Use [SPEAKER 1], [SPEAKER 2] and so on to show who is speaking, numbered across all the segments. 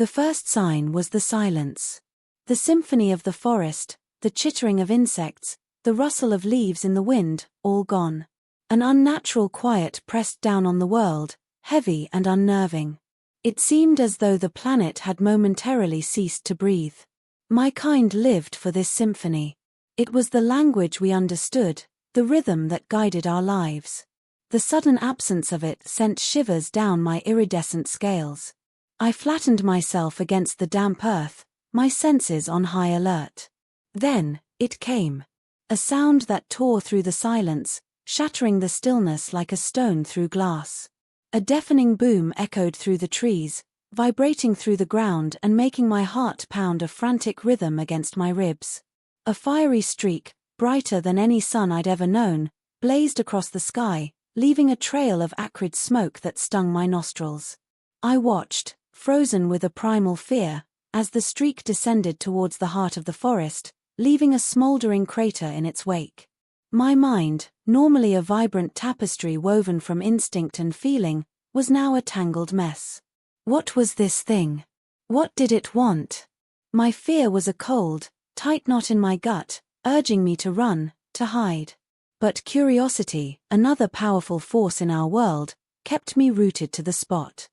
[SPEAKER 1] The first sign was the silence. The symphony of the forest, the chittering of insects, the rustle of leaves in the wind, all gone. An unnatural quiet pressed down on the world, heavy and unnerving. It seemed as though the planet had momentarily ceased to breathe. My kind lived for this symphony. It was the language we understood, the rhythm that guided our lives. The sudden absence of it sent shivers down my iridescent scales. I flattened myself against the damp earth, my senses on high alert. Then, it came. A sound that tore through the silence, shattering the stillness like a stone through glass. A deafening boom echoed through the trees, vibrating through the ground and making my heart pound a frantic rhythm against my ribs. A fiery streak, brighter than any sun I'd ever known, blazed across the sky, leaving a trail of acrid smoke that stung my nostrils. I watched, frozen with a primal fear, as the streak descended towards the heart of the forest, leaving a smoldering crater in its wake. My mind, normally a vibrant tapestry woven from instinct and feeling, was now a tangled mess. What was this thing? What did it want? My fear was a cold, tight knot in my gut, urging me to run, to hide. But curiosity, another powerful force in our world, kept me rooted to the spot.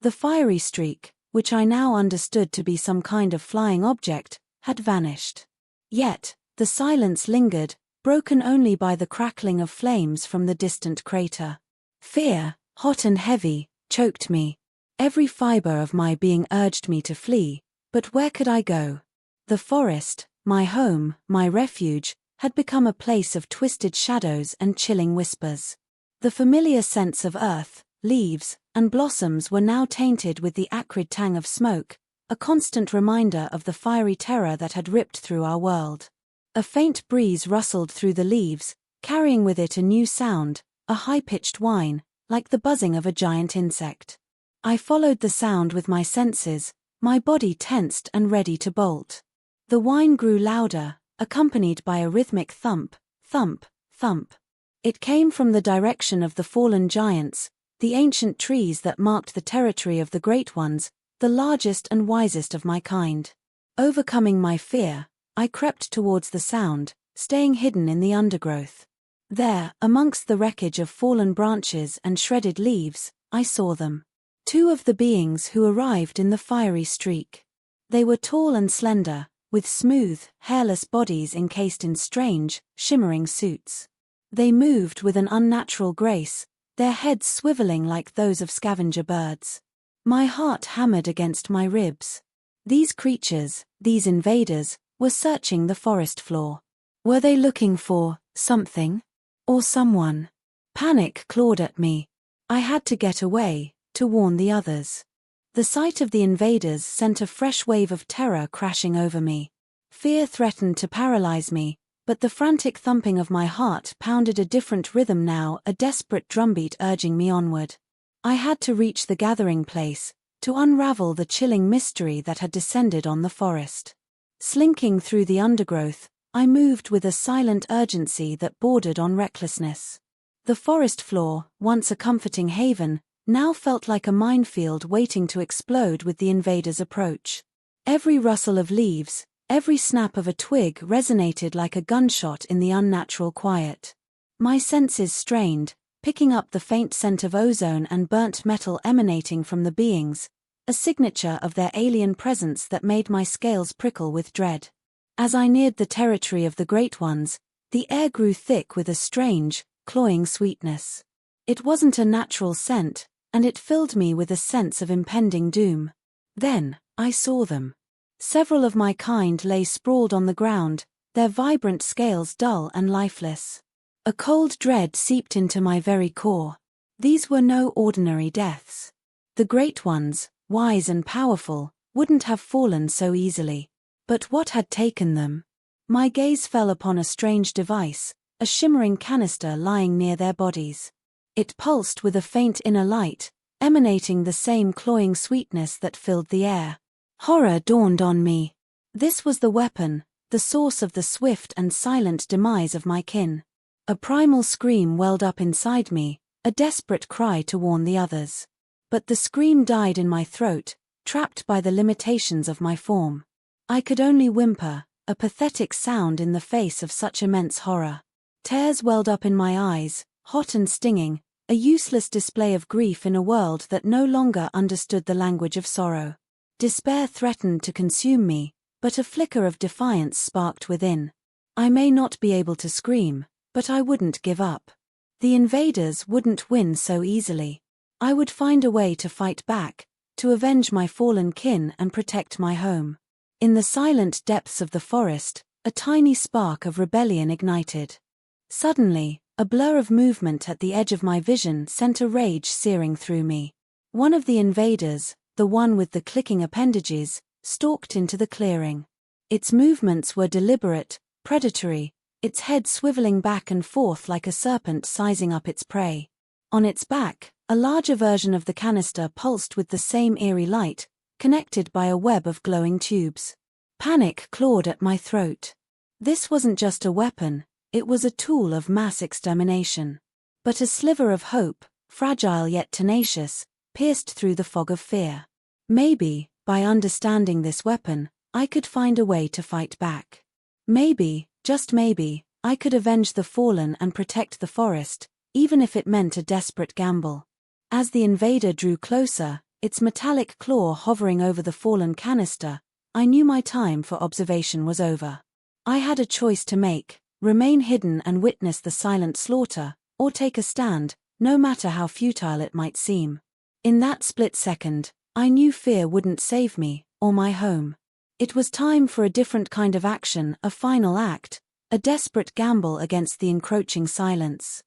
[SPEAKER 1] The fiery streak, which I now understood to be some kind of flying object, had vanished. Yet, the silence lingered, broken only by the crackling of flames from the distant crater. Fear, hot and heavy, choked me. Every fiber of my being urged me to flee, but where could I go? The forest, my home, my refuge, had become a place of twisted shadows and chilling whispers. The familiar scents of earth, leaves, and blossoms were now tainted with the acrid tang of smoke, a constant reminder of the fiery terror that had ripped through our world. A faint breeze rustled through the leaves, carrying with it a new sound, a high-pitched whine, like the buzzing of a giant insect. I followed the sound with my senses, my body tensed and ready to bolt. The whine grew louder, accompanied by a rhythmic thump, thump, thump. It came from the direction of the fallen giants, the ancient trees that marked the territory of the great ones, the largest and wisest of my kind. Overcoming my fear, I crept towards the sound, staying hidden in the undergrowth. There, amongst the wreckage of fallen branches and shredded leaves, I saw them. Two of the beings who arrived in the fiery streak. They were tall and slender, with smooth, hairless bodies encased in strange, shimmering suits. They moved with an unnatural grace, their heads swiveling like those of scavenger birds. My heart hammered against my ribs. These creatures, these invaders, were searching the forest floor. Were they looking for something? Or someone? Panic clawed at me. I had to get away, to warn the others. The sight of the invaders sent a fresh wave of terror crashing over me. Fear threatened to paralyze me, but the frantic thumping of my heart pounded a different rhythm now, a desperate drumbeat urging me onward. I had to reach the gathering place, to unravel the chilling mystery that had descended on the forest. Slinking through the undergrowth, I moved with a silent urgency that bordered on recklessness. The forest floor, once a comforting haven, now felt like a minefield waiting to explode with the invaders' approach. Every rustle of leaves, every snap of a twig resonated like a gunshot in the unnatural quiet. My senses strained, picking up the faint scent of ozone and burnt metal emanating from the beings, a signature of their alien presence that made my scales prickle with dread. As I neared the territory of the Great Ones, the air grew thick with a strange, cloying sweetness. It wasn't a natural scent, and it filled me with a sense of impending doom. Then, I saw them. Several of my kind lay sprawled on the ground, their vibrant scales dull and lifeless. A cold dread seeped into my very core. These were no ordinary deaths. The Great Ones, wise and powerful, wouldn't have fallen so easily. But what had taken them? My gaze fell upon a strange device, a shimmering canister lying near their bodies. It pulsed with a faint inner light, emanating the same cloying sweetness that filled the air. Horror dawned on me. This was the weapon, the source of the swift and silent demise of my kin. A primal scream welled up inside me, a desperate cry to warn the others. But the scream died in my throat, trapped by the limitations of my form. I could only whimper, a pathetic sound in the face of such immense horror. Tears welled up in my eyes, hot and stinging, a useless display of grief in a world that no longer understood the language of sorrow. Despair threatened to consume me, but a flicker of defiance sparked within. I may not be able to scream, but I wouldn't give up. The invaders wouldn't win so easily. I would find a way to fight back, to avenge my fallen kin and protect my home. In the silent depths of the forest, a tiny spark of rebellion ignited. Suddenly, a blur of movement at the edge of my vision sent a rage searing through me. One of the invaders, the one with the clicking appendages, stalked into the clearing. Its movements were deliberate, predatory, its head swiveling back and forth like a serpent sizing up its prey. On its back, a larger version of the canister pulsed with the same eerie light, connected by a web of glowing tubes. Panic clawed at my throat. This wasn't just a weapon, it was a tool of mass extermination. But a sliver of hope, fragile yet tenacious, pierced through the fog of fear. Maybe, by understanding this weapon, I could find a way to fight back. Maybe, just maybe, I could avenge the fallen and protect the forest, even if it meant a desperate gamble. As the invader drew closer, its metallic claw hovering over the fallen canister, I knew my time for observation was over. I had a choice to make: remain hidden and witness the silent slaughter, or take a stand, no matter how futile it might seem. In that split second, I knew fear wouldn't save me, or my home. It was time for a different kind of action, a final act, a desperate gamble against the encroaching silence.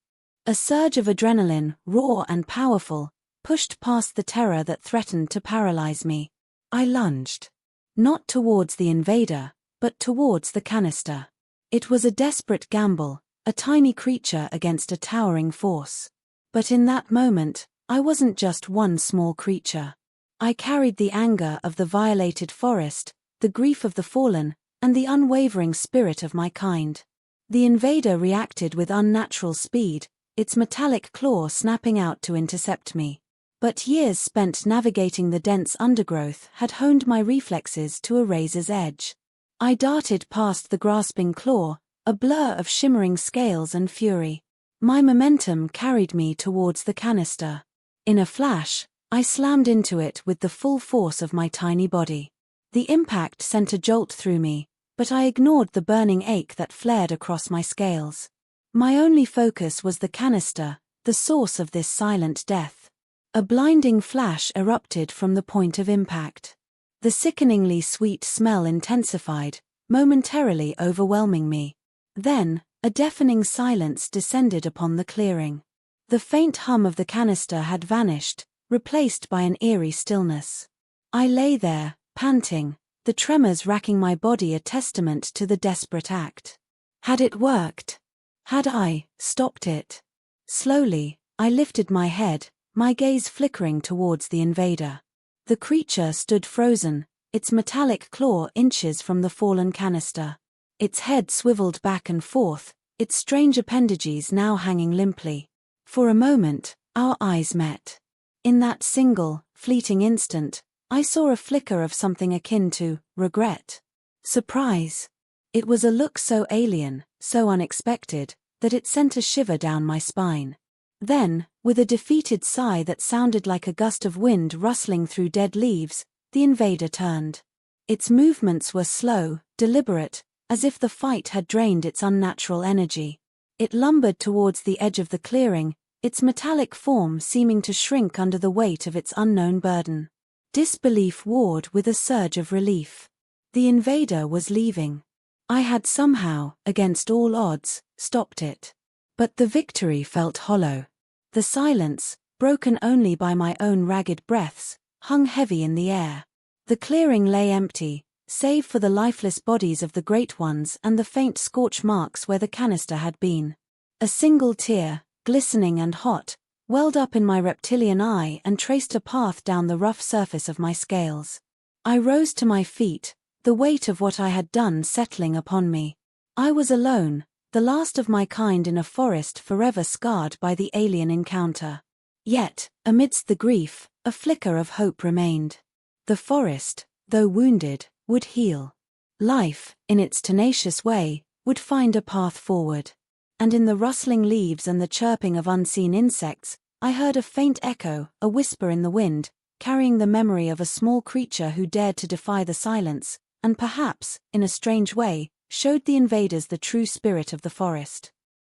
[SPEAKER 1] A surge of adrenaline, raw and powerful, pushed past the terror that threatened to paralyze me. I lunged. Not towards the invader, but towards the canister. It was a desperate gamble, a tiny creature against a towering force. But in that moment, I wasn't just one small creature. I carried the anger of the violated forest, the grief of the fallen, and the unwavering spirit of my kind. The invader reacted with unnatural speed, its metallic claw snapping out to intercept me. But years spent navigating the dense undergrowth had honed my reflexes to a razor's edge. I darted past the grasping claw, a blur of shimmering scales and fury. My momentum carried me towards the canister. In a flash, I slammed into it with the full force of my tiny body. The impact sent a jolt through me, but I ignored the burning ache that flared across my scales. My only focus was the canister, the source of this silent death. A blinding flash erupted from the point of impact. The sickeningly sweet smell intensified, momentarily overwhelming me. Then, a deafening silence descended upon the clearing. The faint hum of the canister had vanished, replaced by an eerie stillness. I lay there, panting, the tremors racking my body a testament to the desperate act. Had it worked? Had I stopped it? Slowly, I lifted my head, my gaze flickering towards the invader. The creature stood frozen, its metallic claw inches from the fallen canister. Its head swiveled back and forth, its strange appendages now hanging limply. For a moment, our eyes met. In that single, fleeting instant, I saw a flicker of something akin to regret. Surprise. It was a look so alien, so unexpected, that it sent a shiver down my spine. Then, with a defeated sigh that sounded like a gust of wind rustling through dead leaves, the invader turned. Its movements were slow, deliberate, as if the fight had drained its unnatural energy. It lumbered towards the edge of the clearing, its metallic form seeming to shrink under the weight of its unknown burden. Disbelief warred with a surge of relief. The invader was leaving. I had somehow, against all odds, stopped it. But the victory felt hollow. The silence, broken only by my own ragged breaths, hung heavy in the air. The clearing lay empty, save for the lifeless bodies of the great ones and the faint scorch marks where the canister had been. A single tear, glistening and hot, welled up in my reptilian eye and traced a path down the rough surface of my scales. I rose to my feet, the weight of what I had done settling upon me. I was alone, the last of my kind in a forest forever scarred by the alien encounter. Yet, amidst the grief, a flicker of hope remained. The forest, though wounded, would heal. Life, in its tenacious way, would find a path forward. And in the rustling leaves and the chirping of unseen insects, I heard a faint echo, a whisper in the wind, carrying the memory of a small creature who dared to defy the silence, and perhaps, in a strange way, showed the invaders the true spirit of the forest.